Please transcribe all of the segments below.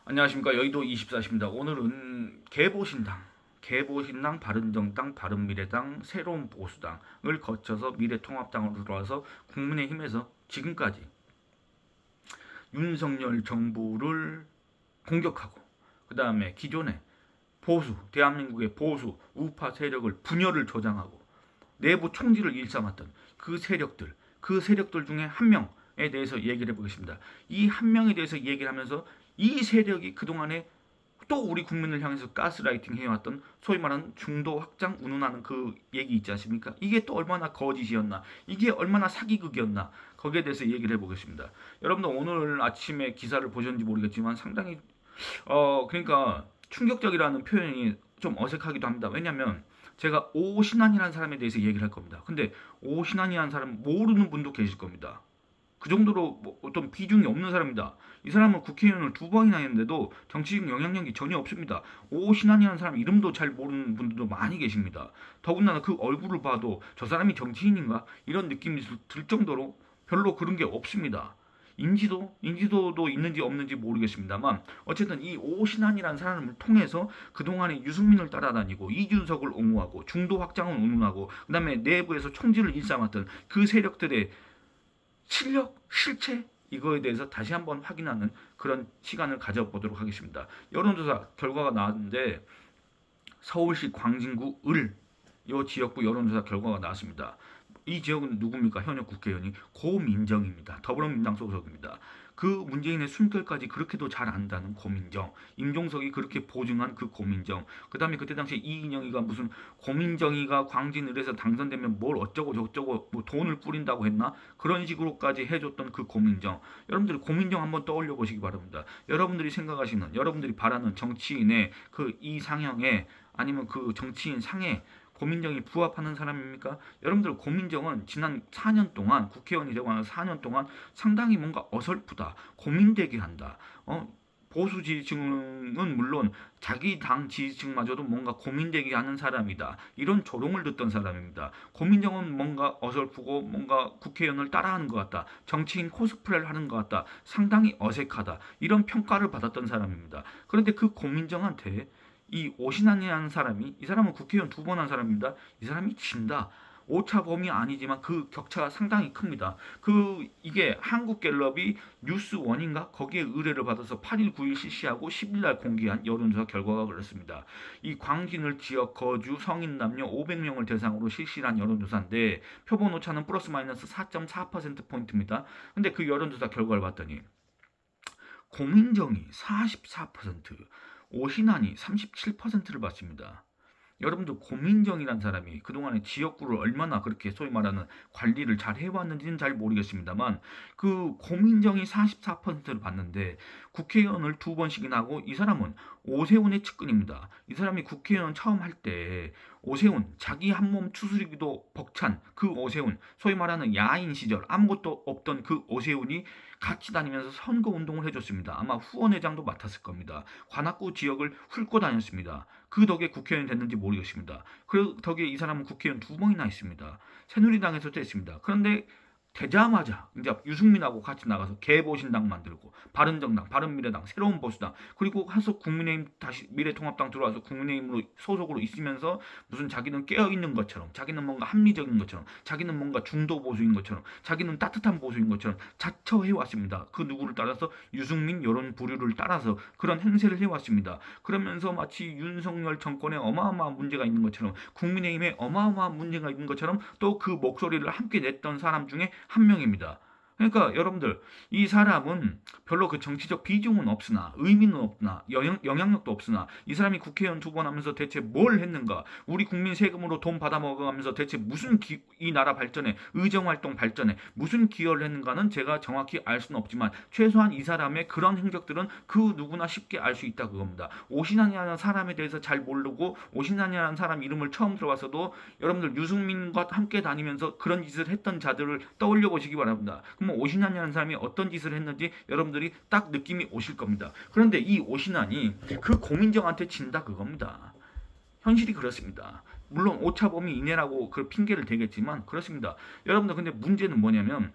안녕하십니까. 여의도 24시입니다. 오늘은 개보신당, 바른정당, 바른미래당, 새로운 보수당을 거쳐서 미래통합당으로 들어와서 국민의힘에서 지금까지 윤석열 정부를 공격하고 그 다음에 기존의 대한민국의 보수 우파 세력을 분열을 조장하고 내부 총질을 일삼았던 그 세력들 중에 한 명에 대해서 얘기를 해보겠습니다. 이 한 명에 대해서 얘기를 하면서 이 세력이 그동안에 또 우리 국민을 향해서 가스라이팅 해왔던 소위 말하는 중도 확장 운운하는 그 얘기 있지 않습니까? 이게 또 얼마나 거짓이었나, 이게 얼마나 사기극이었나, 거기에 대해서 얘기를 해보겠습니다. 여러분들 오늘 아침에 기사를 보셨는지 모르겠지만 상당히 그러니까 충격적이라는 표현이 좀 어색하기도 합니다. 왜냐하면 제가 오신환이라는 사람에 대해서 얘기를 할 겁니다. 근데 오신환이라는 사람 모르는 분도 계실 겁니다. 그 정도로 뭐 어떤 비중이 없는 사람입니다. 이 사람은 국회의원을 2번이나 했는데도 정치적 영향력이 전혀 없습니다. 오신환이라는 사람 이름도 잘 모르는 분들도 많이 계십니다. 더군다나 그 얼굴을 봐도 저 사람이 정치인인가 이런 느낌이 들 정도로 별로 그런 게 없습니다. 인지도도 있는지 없는지 모르겠습니다만 어쨌든 이 오신환이라는 사람을 통해서 그동안에 유승민을 따라다니고 이준석을 옹호하고 중도 확장을 운운하고 그 다음에 내부에서 총질을 일삼았던 그 세력들의 실력, 실체 이거에 대해서 다시 한번 확인하는 그런 시간을 가져보도록 하겠습니다. 여론조사 결과가 나왔는데 서울시 광진구 이 지역구 여론조사 결과가 나왔습니다. 이 지역은 누굽니까? 현역 국회의원이 고민정입니다. 더불어민주당 소속입니다. 그 문재인의 숨결까지 그렇게도 잘 안다는 고민정, 임종석이 그렇게 보증한 그 고민정, 그 다음에 그때 당시 이인영이가 무슨 고민정이가 광진을에서 당선되면 뭘 어쩌고 저쩌고 뭐 돈을 뿌린다고 했나? 그런 식으로까지 해줬던 그 고민정. 여러분들이 고민정 한번 떠올려 보시기 바랍니다. 여러분들이 생각하시는, 여러분들이 바라는 정치인의 그 이상형에 아니면 그 정치인 상에 고민정이 부합하는 사람입니까? 여러분들 고민정은 지난 4년 동안 국회의원이 되고 나서 4년 동안 상당히 뭔가 어설프다, 고민되게 한다. 보수 지지층은 물론 자기 당 지지층마저도 뭔가 고민되게 하는 사람이다. 이런 조롱을 듣던 사람입니다. 고민정은 뭔가 어설프고 뭔가 국회의원을 따라하는 것 같다. 정치인 코스프레를 하는 것 같다. 상당히 어색하다. 이런 평가를 받았던 사람입니다. 그런데 그 고민정한테 이 오신환이라는 사람이 이 사람은 국회의원 2번 한 사람입니다. 이 사람이 진다. 오차범위 아니지만 그 격차가 상당히 큽니다. 이게 한국갤럽이 뉴스원인가 거기에 의뢰를 받아서 8일 9일 실시하고 10일 날 공개한 여론조사 결과가 그렇습니다. 이 광진을 지역 거주 성인 남녀 500명을 대상으로 실시한 여론조사인데 표본 오차는 플러스 마이너스 4.4%포인트입니다. 근데 그 여론조사 결과를 봤더니 고민정이 44%, 오신환이 37%를 받습니다. 여러분들 고민정이란 사람이 그동안에 지역구를 얼마나 그렇게 소위 말하는 관리를 잘 해왔는지는 잘 모르겠습니다만 그 고민정이 44%를 받는데 국회의원을 2번씩이나 하고 이 사람은 오세훈의 측근입니다. 이 사람이 국회의원 처음 할 때 오세훈 자기 한몸 추스리기도 벅찬 그 오세훈 소위 말하는 야인 시절 아무것도 없던 그 오세훈이 같이 다니면서 선거운동을 해줬습니다. 아마 후원회장도 맡았을 겁니다. 관악구 지역을 훑고 다녔습니다. 그 덕에 국회의원이 됐는지 모르겠습니다. 그 덕에 이 사람은 국회의원 2번이나 했습니다. 새누리당에서도 했습니다. 그런데 되자마자 이제 유승민하고 같이 나가서 개보신당 만들고 바른정당, 바른미래당, 새로운 보수당 그리고 해서 국민의힘 다시 미래통합당 들어와서 국민의힘으로 소속으로 있으면서 무슨 자기는 깨어있는 것처럼 자기는 뭔가 합리적인 것처럼 자기는 뭔가 중도 보수인 것처럼 자기는 따뜻한 보수인 것처럼 자처해왔습니다. 그 누구를 따라서 유승민 이런 부류를 따라서 그런 행세를 해왔습니다. 그러면서 마치 윤석열 정권에 어마어마한 문제가 있는 것처럼 국민의힘에 어마어마한 문제가 있는 것처럼 또 그 목소리를 함께 냈던 사람 중에 한 명입니다. 그러니까 여러분들 이 사람은 별로 그 정치적 비중은 없으나 의미는 없으나 영향력도 없으나 이 사람이 국회의원 2번 하면서 대체 뭘 했는가 우리 국민 세금으로 돈 받아먹어가면서 대체 무슨 이 나라 발전에 의정활동 발전에 무슨 기여를 했는가는 제가 정확히 알 수는 없지만 최소한 이 사람의 그런 행적들은 그 누구나 쉽게 알 수 있다 그겁니다. 오신환이라는 사람에 대해서 잘 모르고 오신환이라는 사람 이름을 처음 들어봤어도 여러분들 유승민과 함께 다니면서 그런 짓을 했던 자들을 떠올려 보시기 바랍니다. 그럼 오신환이라는 사람이 어떤 짓을 했는지 여러분들이 딱 느낌이 오실 겁니다. 그런데 이 오신환이 그 고민정한테 진다 그겁니다. 현실이 그렇습니다. 물론 오차범위 이내라고 그 핑계를 대겠지만 그렇습니다. 여러분들 근데 문제는 뭐냐면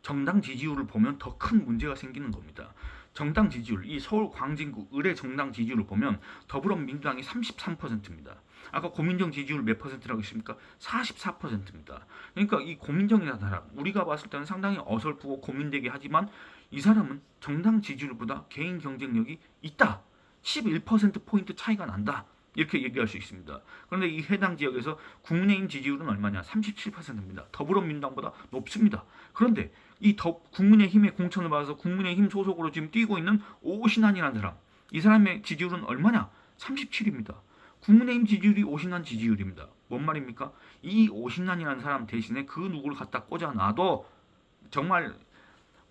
정당 지지율을 보면 더 큰 문제가 생기는 겁니다. 정당 지지율, 이 서울 광진구 의뢰 정당 지지율을 보면 더불어민주당이 33%입니다. 아까 고민정 지지율 몇 퍼센트라고 했습니까? 44%입니다. 그러니까 이 고민정이라는 사람, 우리가 봤을 때는 상당히 어설프고 고민되게 하지만 이 사람은 정당 지지율보다 개인 경쟁력이 있다. 11%포인트 차이가 난다. 이렇게 얘기할 수 있습니다. 그런데 이 해당 지역에서 국민의힘 지지율은 얼마냐? 37%입니다. 더불어민주당보다 높습니다. 그런데 이 국민의힘의 공천을 받아서 국민의힘 소속으로 지금 뛰고 있는 오신환이라는 사람, 이 사람의 지지율은 얼마냐? 37입니다. 국민의힘 지지율이 오신환 지지율입니다. 뭔 말입니까? 이 오신환이라는 사람 대신에 그 누구를 갖다 꽂아놔도 정말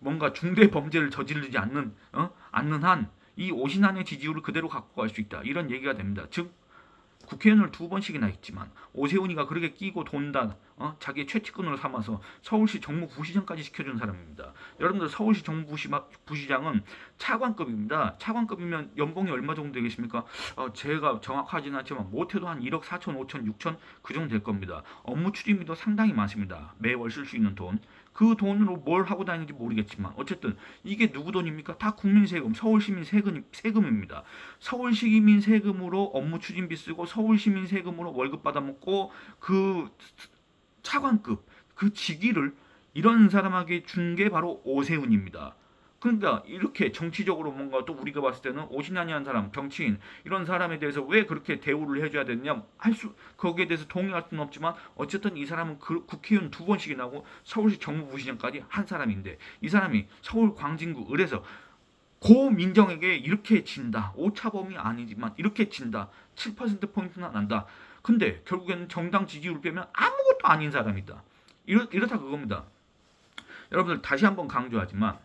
뭔가 중대 범죄를 저지르지 않는 한 이 오신환의 지지율을 그대로 갖고 갈 수 있다. 이런 얘기가 됩니다. 즉 국회의원을 2번씩이나 했지만 오세훈이가 그렇게 끼고 돈다, 자기의 최측근으로 삼아서 서울시 정무부시장까지 시켜준 사람입니다. 여러분들 서울시 정무부시장은 차관급입니다. 차관급이면 연봉이 얼마 정도 되겠습니까? 제가 정확하지는 않지만 못해도 한 1억 4천, 5천, 6천 그 정도 될 겁니다. 업무 추진비도 상당히 많습니다. 매월 쓸 수 있는 돈. 그 돈으로 뭘 하고 다니는지 모르겠지만 어쨌든 이게 누구 돈입니까? 다 국민 세금, 서울시민 세금입니다. 서울시민 세금으로 업무 추진비 쓰고 서울시민 세금으로 월급 받아먹고 그 차관급, 그 직위를 이런 사람에게 준 게 바로 오세훈입니다. 그러니까 이렇게 정치적으로 뭔가 또 우리가 봤을 때는 오신환이라는 사람, 정치인 이런 사람에 대해서 왜 그렇게 대우를 해줘야 되느냐 거기에 대해서 동의할 수는 없지만 어쨌든 이 사람은 국회의원 2번씩이나 하고 서울시 정무부시장까지 한 사람인데 이 사람이 서울 광진구 을에서 고민정에게 이렇게 진다. 오차범위 아니지만 이렇게 진다. 7%포인트나 난다. 근데 결국에는 정당 지지율 빼면 아무것도 아닌 사람이다. 이렇다 그겁니다. 여러분들 다시 한번 강조하지만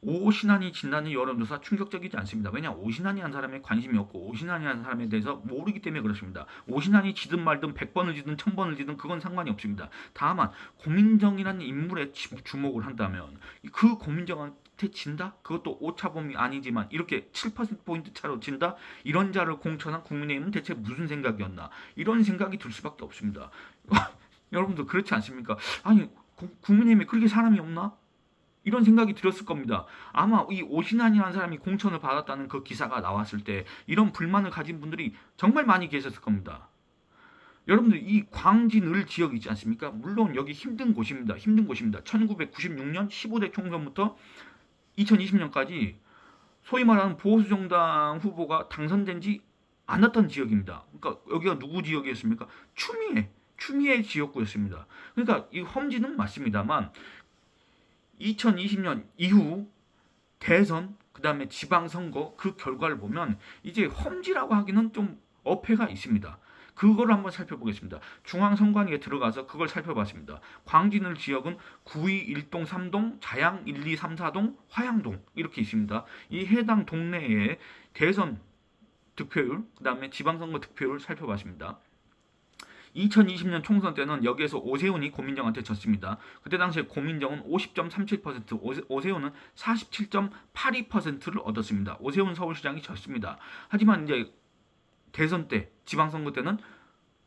오신환이 진다는 여론조사 충격적이지 않습니다. 왜냐? 오신환이 한 사람에 관심이 없고 오신환이 한 사람에 대해서 모르기 때문에 그렇습니다. 오신환이 지든 말든 100번을 지든 1000번을 지든 그건 상관이 없습니다. 다만 고민정이라는 인물에 주목을 한다면 그 고민정한테 진다? 그것도 오차범위 아니지만 이렇게 7%포인트 차로 진다? 이런 자를 공천한 국민의힘은 대체 무슨 생각이었나? 이런 생각이 들 수밖에 없습니다. 여러분들 그렇지 않습니까? 아니 국민의힘에 그렇게 사람이 없나? 이런 생각이 들었을 겁니다. 아마 이 오신환이라는 사람이 공천을 받았다는 그 기사가 나왔을 때 이런 불만을 가진 분들이 정말 많이 계셨을 겁니다. 여러분들 이 광진을 지역 있지 않습니까? 물론 여기 힘든 곳입니다. 1996년 15대 총선부터 2020년까지 소위 말하는 보수정당 후보가 당선된 지 않았던 지역입니다. 그러니까 여기가 누구 지역이었습니까? 추미애 지역구였습니다. 그러니까 이 험지는 맞습니다만 2020년 이후 대선 그 다음에 지방선거 그 결과를 보면 이제 험지라고 하기는 좀 어폐가 있습니다. 그걸 한번 살펴보겠습니다. 중앙선관위에 들어가서 그걸 살펴봤습니다. 광진을 지역은 9위 1동 3동, 자양 1, 2, 3, 4동, 화양동 이렇게 있습니다. 이 해당 동네의 대선 득표율 그 다음에 지방선거 득표율을 살펴봤습니다. 2020년 총선 때는 여기에서 오세훈이 고민정한테 졌습니다. 그때 당시에 고민정은 50.37%, 오세훈은 47.82%를 얻었습니다. 오세훈 서울시장이 졌습니다. 하지만 이제 대선 때, 지방선거 때는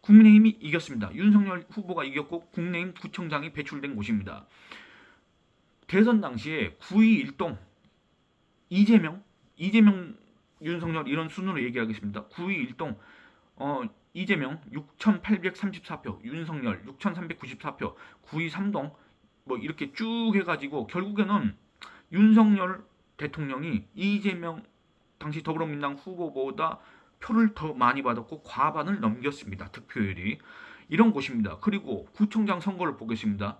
국민의힘이 이겼습니다. 윤석열 후보가 이겼고 국민의힘 구청장이 배출된 곳입니다. 대선 당시에 9위 1동 이재명, 윤석열 이런 순으로 얘기하겠습니다. 9위 1동 이재명 6,834표, 윤석열 6,394표, 9위 3동 뭐 이렇게 쭉 해가지고 결국에는 윤석열 대통령이 이재명 당시 더불어민주당 후보보다 표를 더 많이 받았고 과반을 넘겼습니다. 득표율이 이런 곳입니다. 그리고 구청장 선거를 보겠습니다.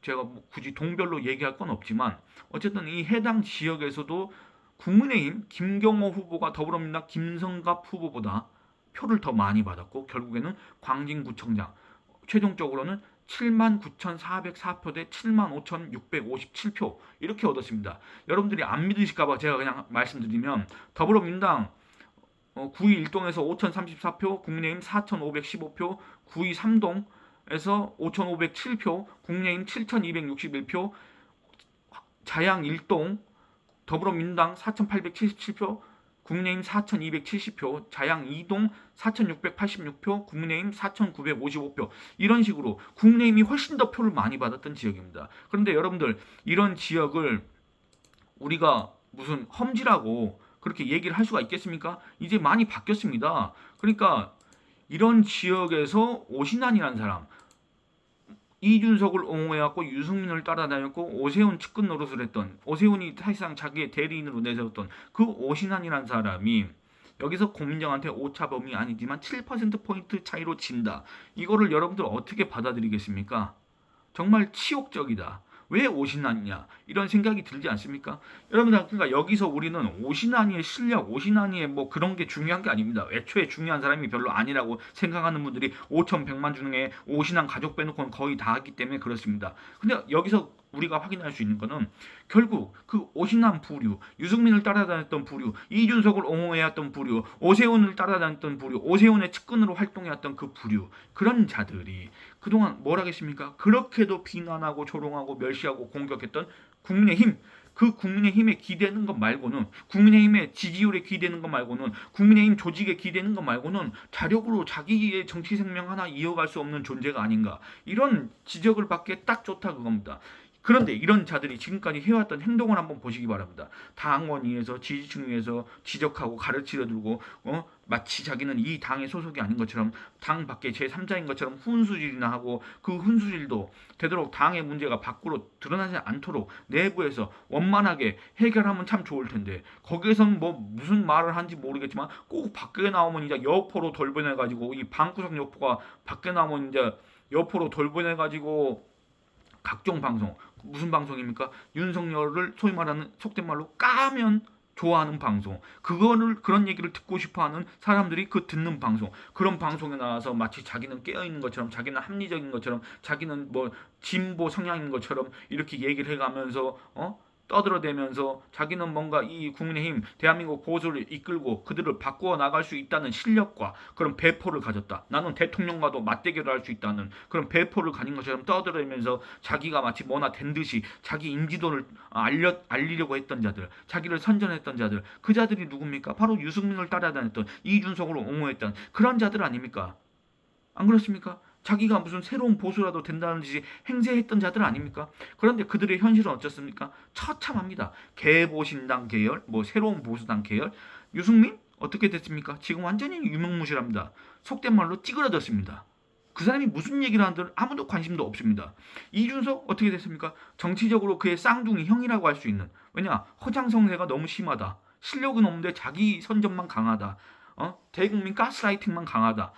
제가 굳이 동별로 얘기할 건 없지만 어쨌든 이 해당 지역에서도 국민의힘 김경호 후보가 더불어민주당 김성갑 후보보다 표를 더 많이 받았고 결국에는 광진구청장 최종적으로는 79,404표 대 75,657표 이렇게 얻었습니다. 여러분들이 안 믿으실까봐 제가 그냥 말씀드리면 더불어민주당 9위 1동에서 5,034표, 국민의힘 4,515표, 9위 3동에서 5,507표, 국민의힘 7,261표, 자양 1동 더불어민주당 4,877표, 국민의힘 4,270표, 자양 2동 4,686표, 국민의힘 4,955표 이런 식으로 국민의힘이 훨씬 더 표를 많이 받았던 지역입니다. 그런데 여러분들 이런 지역을 우리가 무슨 험지라고 그렇게 얘기를 할 수가 있겠습니까? 이제 많이 바뀌었습니다. 그러니까 이런 지역에서 오신환이라는 사람, 이준석을 옹호해갖고 유승민을 따라다녔고 오세훈 측근 노릇을 했던, 오세훈이 사실상 자기의 대리인으로 내세웠던 그 오신환이라는 사람이 여기서 고민정한테 오차범위 아니지만 7%포인트 차이로 진다. 이거를 여러분들 어떻게 받아들이겠습니까? 정말 치욕적이다. 왜 오신환이냐 이런 생각이 들지 않습니까? 여러분들, 그러니까 여기서 우리는 오신환이의 실력, 오신환이의 뭐 그런 게 중요한 게 아닙니다. 애초에 중요한 사람이 별로 아니라고 생각하는 분들이 5,100만 중에 오신환 가족 빼놓고는 거의 다 했기 때문에 그렇습니다. 근데 여기서 우리가 확인할 수 있는 거는 결국 그 오신환 부류, 유승민을 따라다녔던 부류, 이준석을 옹호해왔던 부류, 오세훈을 따라다녔던 부류, 오세훈의 측근으로 활동해왔던 그 부류, 그런 자들이 그동안 뭘 하겠습니까? 그렇게도 비난하고 조롱하고 멸시하고 공격했던 국민의힘, 그 국민의힘에 기대는 것 말고는, 국민의힘의 지지율에 기대는 것 말고는, 국민의힘 조직에 기대는 것 말고는 자력으로 자기의 정치 생명 하나 이어갈 수 없는 존재가 아닌가, 이런 지적을 받기에 딱 좋다 그겁니다. 그런데 이런 자들이 지금까지 해왔던 행동을 한번 보시기 바랍니다. 당원위에서 지지층 위에서 지적하고 가르치려 들고 마치 자기는 이 당의 소속이 아닌 것처럼 당 밖에 제3자인 것처럼 훈수질이나 하고, 그 훈수질도 되도록 당의 문제가 밖으로 드러나지 않도록 내부에서 원만하게 해결하면 참 좋을 텐데, 거기에선 뭐 무슨 말을 하는지 모르겠지만 꼭 밖에 나오면 이제 여포로 돌변해가지고, 이 방구석 여포가 밖에 나오면 이제 여포로 돌변해가지고 각종 방송, 무슨 방송입니까? 윤석열을 소위 말하는 속된 말로 까면 좋아하는 방송, 그거를, 그런 얘기를 듣고 싶어하는 사람들이 그 듣는 방송, 그런 방송에 나와서 마치 자기는 깨어있는 것처럼, 자기는 합리적인 것처럼, 자기는 뭐 진보 성향인 것처럼 이렇게 얘기를 해가면서 떠들어대면서 자기는 뭔가 이 국민의힘, 대한민국 보수를 이끌고 그들을 바꾸어 나갈 수 있다는 실력과 그런 배포를 가졌다. 나는 대통령과도 맞대결을 할 수 있다는 그런 배포를 가진 것처럼 떠들어대면서 자기가 마치 뭐나 된 듯이 자기 인지도를 알리려고 했던 자들, 자기를 선전했던 자들, 그 자들이 누굽니까? 바로 유승민을 따라다녔던, 이준석으로 옹호했던 그런 자들 아닙니까? 안 그렇습니까? 자기가 무슨 새로운 보수라도 된다는 듯이 행세했던 자들 아닙니까? 그런데 그들의 현실은 어떻습니까? 처참합니다. 개보신당 계열, 뭐 새로운 보수당 계열, 유승민 어떻게 됐습니까? 지금 완전히 유명무실합니다. 속된 말로 찌그러졌습니다. 그 사람이 무슨 얘기를 하는지 아무도 관심도 없습니다. 이준석 어떻게 됐습니까? 정치적으로 그의 쌍둥이 형이라고 할 수 있는, 왜냐, 허장성세가 너무 심하다. 실력은 없는데 자기 선전만 강하다. 대국민 가스라이팅만 강하다.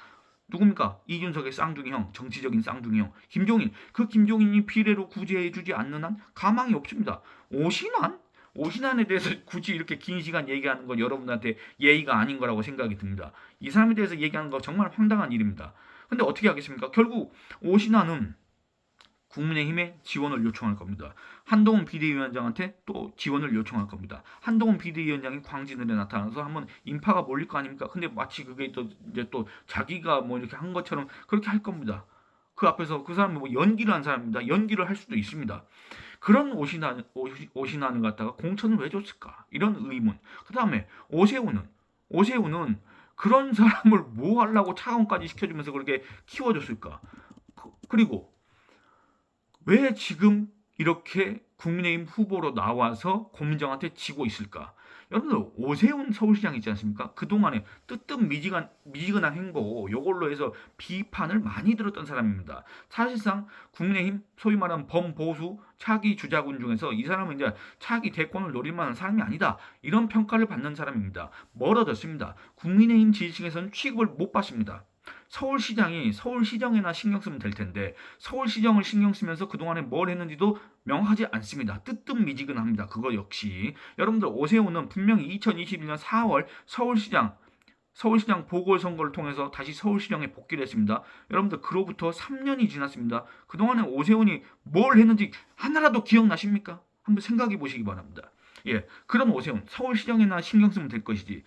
누굽니까? 이준석의 쌍둥이 형, 정치적인 쌍둥이 형, 김종인. 그 김종인이 비례로 구제해주지 않는 한 가망이 없습니다. 오신환? 오신환에 대해서 굳이 이렇게 긴 시간 얘기하는 건 여러분한테 예의가 아닌 거라고 생각이 듭니다. 이 사람에 대해서 얘기하는 거 정말 황당한 일입니다. 근데 어떻게 하겠습니까? 결국 오신환은 국민의힘에 지원을 요청할 겁니다. 한동훈 비대위원장한테 또 지원을 요청할 겁니다. 한동훈 비대위원장이 광진을에 나타나서 한번 인파가 몰릴 거 아닙니까? 근데 마치 그게 또 이제 또 자기가 뭐 이렇게 한 것처럼 그렇게 할 겁니다. 그 앞에서 그 사람은 뭐 연기를 한 사람입니다. 연기를 할 수도 있습니다. 그런 오신환을 갖다가 공천을 왜 줬을까? 이런 의문. 그 다음에 오세훈은 그런 사람을 뭐 하려고 차관까지 시켜주면서 그렇게 키워줬을까? 그리고 왜 지금 이렇게 국민의힘 후보로 나와서 고민정한테 지고 있을까? 여러분들, 오세훈 서울시장 있지 않습니까? 그동안에 미지근한 행보, 요걸로 해서 비판을 많이 들었던 사람입니다. 사실상 국민의힘 소위 말하는 범보수 차기 주자군 중에서 이 사람은 이제 차기 대권을 노릴 만한 사람이 아니다, 이런 평가를 받는 사람입니다. 멀어졌습니다. 국민의힘 지지층에서는 취급을 못 받습니다. 서울시장이 서울시정에나 신경 쓰면 될 텐데 서울시정을 신경 쓰면서 그동안에 뭘 했는지도 명하지 않습니다. 뜨뜻미지근합니다. 그거 역시 여러분들, 오세훈은 분명히 2021년 4월 서울시장 보궐선거를 통해서 다시 서울시장에 복귀를 했습니다. 여러분들, 그로부터 3년이 지났습니다. 그동안에 오세훈이 뭘 했는지 하나라도 기억나십니까? 한번 생각해 보시기 바랍니다. 예, 그런 오세훈, 서울시장에나 신경 쓰면 될 것이지.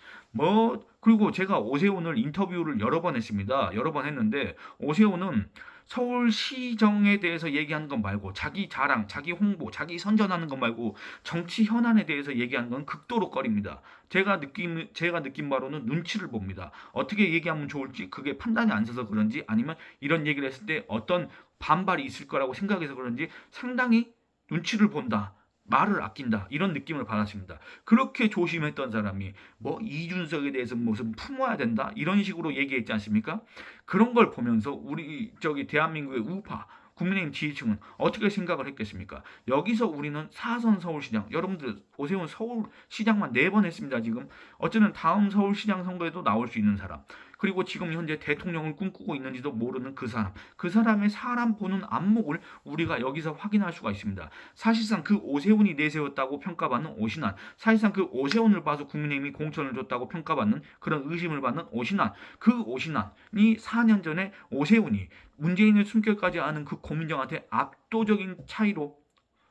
그리고 제가 오세훈을 인터뷰를 여러 번 했습니다. 여러 번 했는데, 오세훈은 서울시정에 대해서 얘기하는 것 말고, 자기 자랑, 자기 홍보, 자기 선전하는 것 말고, 정치 현안에 대해서 얘기하는 건 극도로 꺼립니다. 제가 느낀 바로는 눈치를 봅니다. 어떻게 얘기하면 좋을지 그게 판단이 안 서서 그런지, 아니면 이런 얘기를 했을 때 어떤 반발이 있을 거라고 생각해서 그런지 상당히 눈치를 본다. 말을 아낀다 이런 느낌을 받았습니다. 그렇게 조심했던 사람이 뭐 이준석에 대해서 무슨 품어야 된다 이런 식으로 얘기했지 않습니까? 그런 걸 보면서 우리 저기 대한민국의 우파 국민의힘 지지층은 어떻게 생각을 했겠습니까? 여기서 우리는 4선 서울시장, 여러분들 오세훈 서울시장만 4번 했습니다. 지금 어쩌면 다음 서울시장 선거에도 나올 수 있는 사람, 그리고 지금 현재 대통령을 꿈꾸고 있는지도 모르는 그 사람, 그 사람의 사람 보는 안목을 우리가 여기서 확인할 수가 있습니다. 사실상 그 오세훈이 내세웠다고 평가받는 오신환, 사실상 그 오세훈을 봐서 국민의힘이 공천을 줬다고 평가받는 그런 의심을 받는 오신환, 그 오신환이 4년 전에 오세훈이 문재인의 숨결까지 아는 그 고민정한테 압도적인 차이로,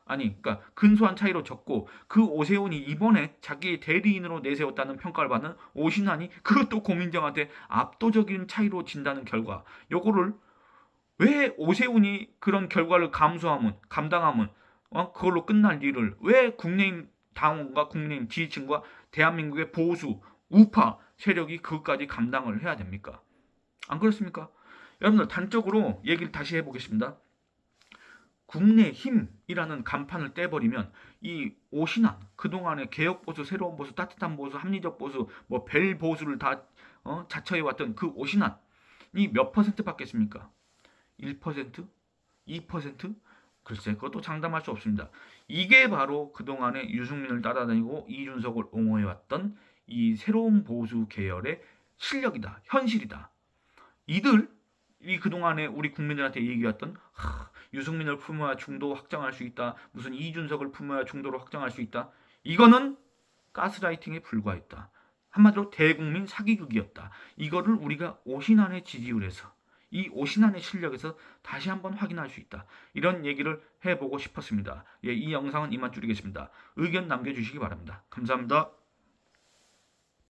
아니 그러니까 근소한 차이로 졌고, 그 오세훈이 이번에 자기의 대리인으로 내세웠다는 평가를 받는 오신환이 그것도 고민정한테 압도적인 차이로 진다는 결과, 요거를 왜 오세훈이 그런 결과를 감당하면 그걸로 끝날 일을 왜 국민의힘 당원과 국민의힘 지지층과 대한민국의 보수 우파 세력이 그것까지 감당을 해야 됩니까? 안 그렇습니까? 여러분들 단적으로 얘기를 다시 해보겠습니다. 국내힘이라는 간판을 떼버리면 이 오신환, 그동안의 개혁보수, 새로운 보수, 따뜻한 보수, 합리적 보수, 뭐 벨 보수를 다 자처해왔던 그 오신환이 몇 퍼센트 받겠습니까? 1%? 2%? 글쎄 그것도 장담할 수 없습니다. 이게 바로 그동안에 유승민을 따라다니고 이준석을 옹호해왔던 이 새로운 보수 계열의 실력이다. 현실이다. 이들이 그동안에 우리 국민들한테 얘기했던 유승민을 품어야 중도 확장할 수 있다. 무슨 이준석을 품어야 중도로 확장할 수 있다. 이거는 가스라이팅에 불과했다. 한마디로 대국민 사기극이었다. 이거를 우리가 오신환의 지지율에서, 이 오신환의 실력에서 다시 한번 확인할 수 있다. 이런 얘기를 해보고 싶었습니다. 이 영상은 이만 줄이겠습니다. 의견 남겨주시기 바랍니다. 감사합니다.